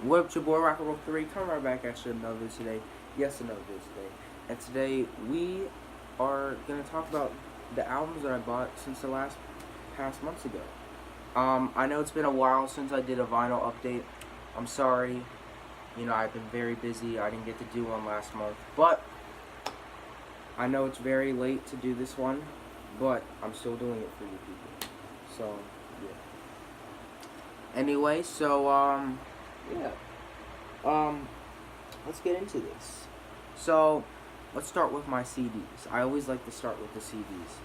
What's your boy Rocker Roll 3 coming right back at you another video today. Yes, another video today. And today we are gonna talk about the albums that I bought since the past months ago. I know it's been a while since I did a vinyl update. I'm sorry, I've been very busy. I didn't get to do one last month, but I know it's very late to do this one, but I'm still doing it for you people. So yeah. Anyway, yeah. Let's get into this. So, let's start with my CDs. I always like to start with the CDs.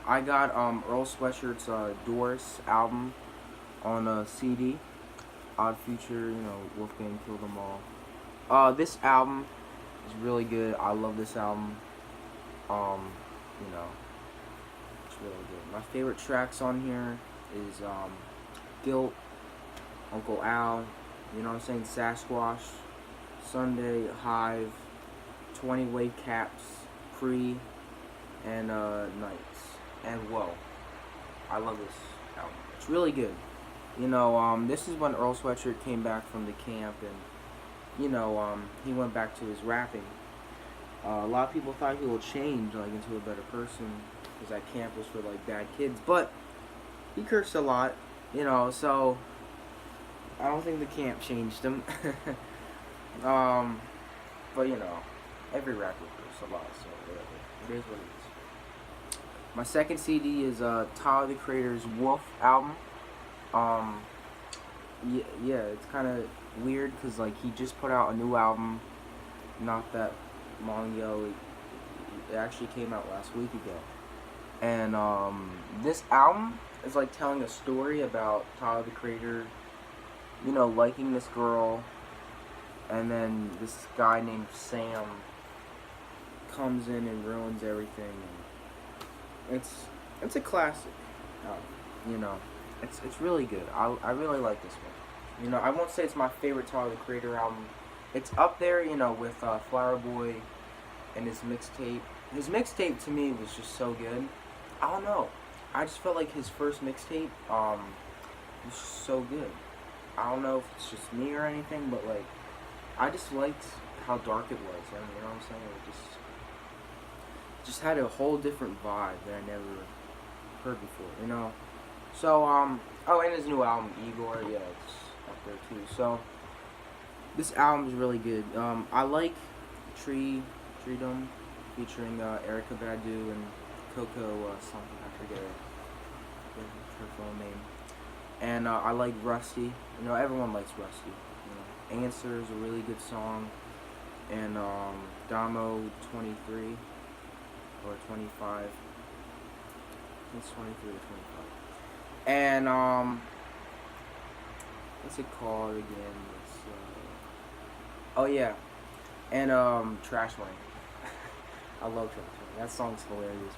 I got Earl Sweatshirt's Doris album on a CD. Odd Future, Wolfgang Killed Them All. This album is really good. I love this album. It's really good. My favorite tracks on here is Guilt, Uncle Al, Sasquatch, Sunday, Hive, 20 Wave Caps, Pre, and Nights. And Whoa. I love this album. It's really good. This is when Earl Sweatshirt came back from the camp and, he went back to his rapping. A lot of people thought he will change, into a better person, because that camp was for, bad kids. But he cursed a lot, so I don't think the camp changed him. But every rapper curses a lot, so whatever. It is what it is. My second CD is Tyler the Creator's Wolf album. Yeah, it's kind of weird because he just put out a new album not that long ago. It actually came out last week ago, and this album is telling a story about Tyler the Creator, liking this girl, and then this guy named Sam comes in and ruins everything. And it's a classic album, It's really good. I really like this one. I won't say it's my favorite Tyler the Creator album. It's up there, with Flower Boy and his mixtape. His mixtape to me was just so good. I don't know. I just felt like his first mixtape was just so good. I don't know if it's just me or anything, but I just liked how dark it was. You know what I'm saying? It just had a whole different vibe that I never heard before. So oh, and his new album Igor, yeah, it's up there too. So this album is really good. I like Treedom featuring Erykah Badu and Coco something, I forget her full name. And I like Rusty. Everyone likes Rusty. Answer is a really good song. And Damo 23 or 25. It's 23 or 25. And what's it called again? It's oh yeah. And Trash Money. I love Trash Money. That song's hilarious,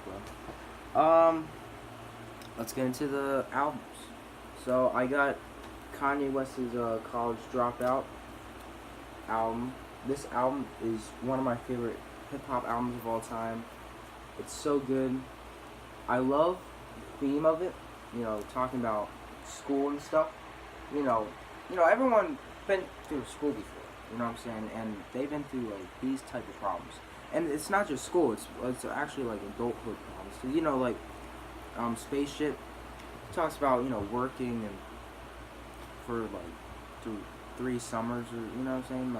bro. Let's get into the albums. So I got Kanye West's College Dropout album. This album is one of my favorite hip-hop albums of all time. It's so good. I love the theme of it, talking about school and stuff. Everyone been through school before, you know what I'm saying? And they've been through, these type of problems. And it's not just school, it's actually, adulthood problems. So, Spaceship talks about, working and for, through 3 summers, or, you know what I'm saying?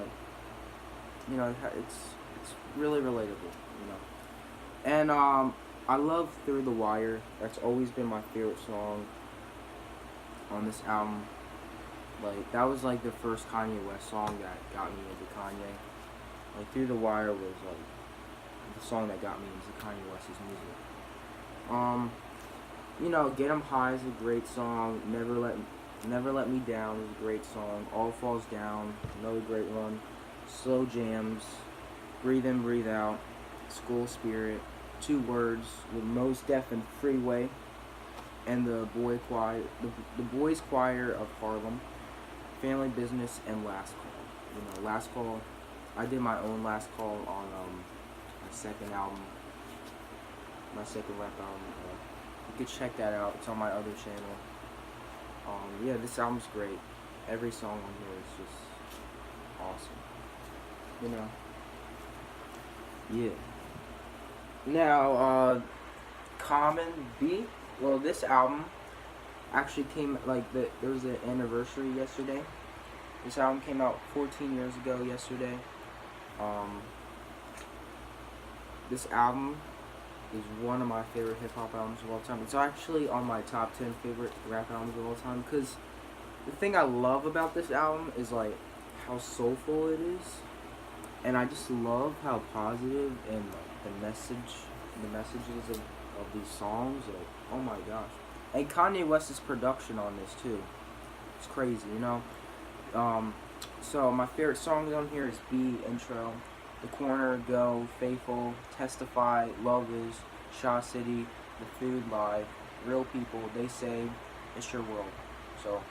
It's really relatable, And, I love Through the Wire. That's always been my favorite song on this album. That was, the first Kanye West song that got me into Kanye. Through the Wire was, the song that got me into Kanye West's music. Get 'Em High is a great song. Never Let Me Down is a great song. All Falls Down, another great one. Slow Jams, Breathe In, Breathe Out, School Spirit, 2 Words with Mos Def and Freeway, and the Boys Choir of Harlem, Family Business, and Last Call. Last Call. I did my own Last Call on my second album, my second rap album. You could check that out. It's on my other channel. Yeah, this album's great. Every song on here is just you know. Yeah. Now, Common B. Well, this album actually came there was an anniversary yesterday. This album came out 14 years ago yesterday. Um, this album is one of my favorite hip hop albums of all time. It's actually on my top 10 favorite rap albums of all time. Cause the thing I love about this album is like how soulful it is, and I just love how positive and like the messages of these songs. Like, oh my gosh. And Kanye West's production on this too. It's crazy, you know. So my favorite songs on here is B, Intro, The Corner, Go, Faithful, Testify, Love Is, Shaw City, The Food, Lie, Real People, They Say, It's Your World. So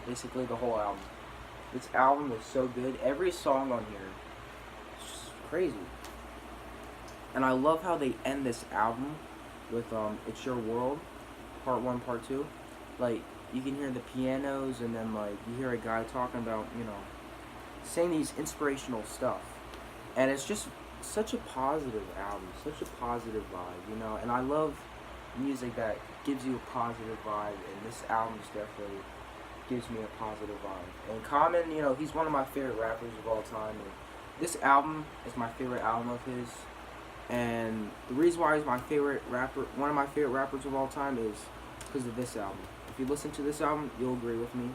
basically the whole album. This album is so good. Every song on here is just crazy. And I love how they end this album with It's Your World, Part 1, Part 2. Like, you can hear the pianos, and then like you hear a guy talking about, you know, saying these inspirational stuff. And it's just such a positive album, such a positive vibe, you know. And I love music that gives you a positive vibe, and this album just definitely gives me a positive vibe. And Common, you know, he's one of my favorite rappers of all time, and this album is my favorite album of his. And the reason why he's my favorite rapper, one of my favorite rappers of all time, is because of this album. If you listen to this album, you'll agree with me.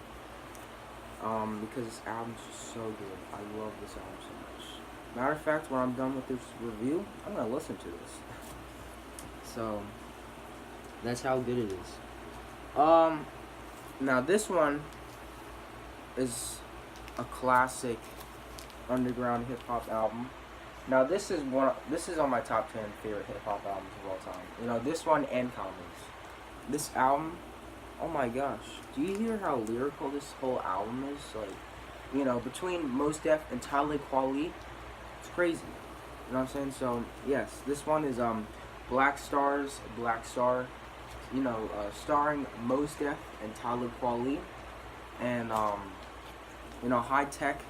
Because this album's just so good. I love this album so much. Matter of fact, when I'm done with this review, I'm gonna listen to this. So that's how good it is. Now this one is a classic underground hip hop album. Now this is on my top 10 favorite hip hop albums of all time. You know, this one and Common's. This album, oh my gosh. Do you hear how lyrical this whole album is? Like, you know, between Mos Def and Talib Kweli, it's crazy. You know what I'm saying? So yes, this one is Blackstar, you know, starring Mos Def and Talib Kweli, and you know, High Tech.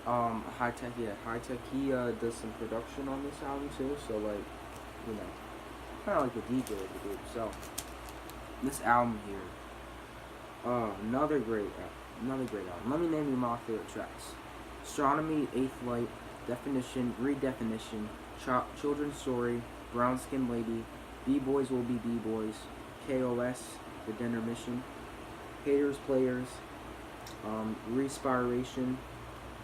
High Tech. He does some production on this album too. So like, you know, kind of like a DJ of the group. So this album here, another great album. Let me name you my favorite tracks: Astronomy, Eighth Light, Definition, Redefinition, Children's Story, Brown Skin Lady, B-Boys Will Be B-Boys, KOS, The Dinner Mission, Haters Players, Respiration,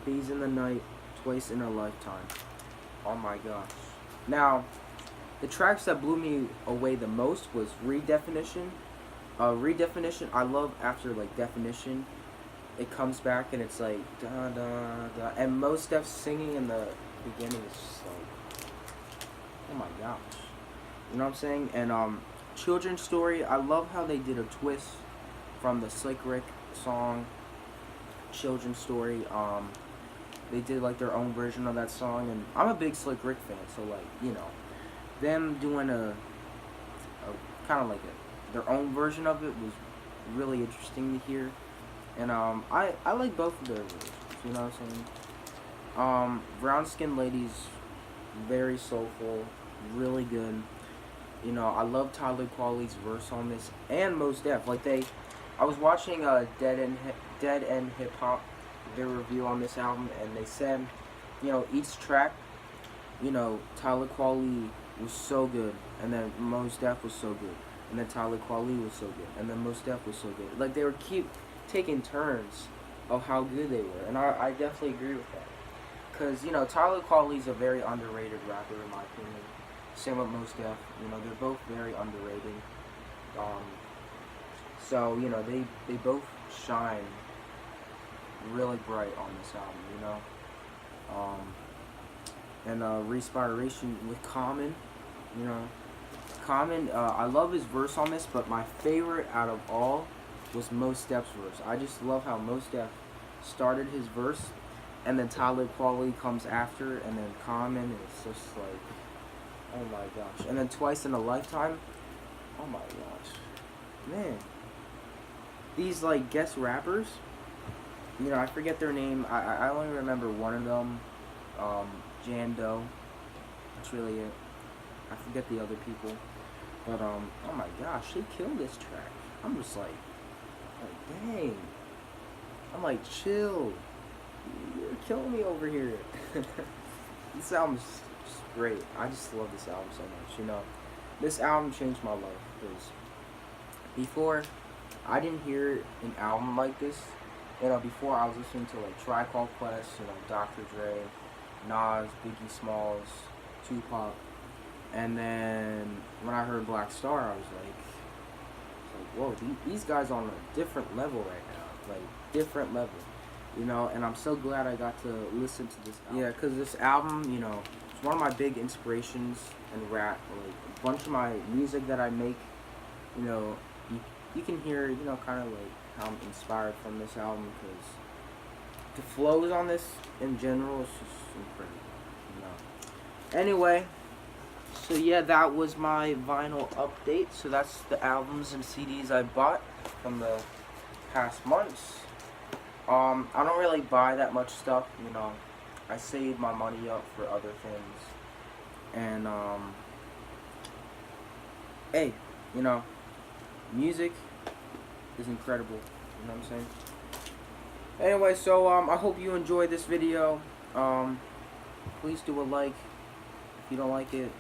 Bees in the Night, Twice in a Lifetime. Oh my gosh. Now, the tracks that blew me away the most was Redefinition. Redefinition, I love after like Definition, it comes back and it's like da da da, and Mos Def singing in the beginning is just like, oh my gosh. You know what I'm saying? And Children's Story, I love how they did a twist from the Slick Rick song Children's Story. They did like their own version of that song, and I'm a big Slick Rick fan, so like, you know, them doing a kind of like their own version of it was really interesting to hear. And I like both of their versions, you know what I'm saying? Brown Skin Lady's very soulful, really good. You know, I love Talib Kweli's verse on this, and Mos Def. Like I was watching Dead End Hip Hop, their review on this album, and they said, you know, each track, you know, Talib Kweli was so good, and then Mos Def was so good, and then Talib Kweli was so good, and then Mos Def was so good. Like, they would keep taking turns of how good they were, and I definitely agree with that. Because, you know, Talib Kweli's a very underrated rapper, in my opinion. Same with Mos Def. You know, they're both very underrated. So, you know, they both shine really bright on this album, you know. And Respiration with Common, you know. Common, I love his verse on this, but my favorite out of all was Mos Def's verse. I just love how Mos Def started his verse, and then Talib Kweli comes after, and then Common is just like, oh my gosh. And then Twice in a Lifetime, oh my gosh. Man. These, like, guest rappers, you know, I forget their name. I only remember one of them. Jando. That's really it. I forget the other people. But, oh my gosh, they killed this track. I'm just like dang. I'm like, chill. You're killing me over here. This album's just great. I just love this album so much, you know. This album changed my life, because before, I didn't hear an album like this. You know, before I was listening to like Tribe Called Quest, you know, Dr. Dre, Nas, Biggie Smalls, Tupac. And then when I heard Blackstar, I was like, whoa, these guys are on a different level right now, like different level, you know. And I'm so glad I got to listen to this album. Yeah, because this album, you know, it's one of my big inspirations in rap. Like a bunch of my music that I make, you know, you can hear, you know, kind of like how I'm inspired from this album, because the flows on this in general is just incredible, you know. Anyway. So yeah, that was my vinyl update. So that's the albums and CDs I bought from the past months. I don't really buy that much stuff, you know. I save my money up for other things. And hey, you know, music is incredible. You know what I'm saying? Anyway, so I hope you enjoyed this video. Please do a like. If you don't like it,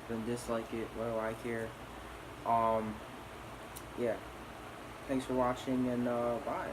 then dislike it. What do I care? Yeah. Thanks for watching, and bye.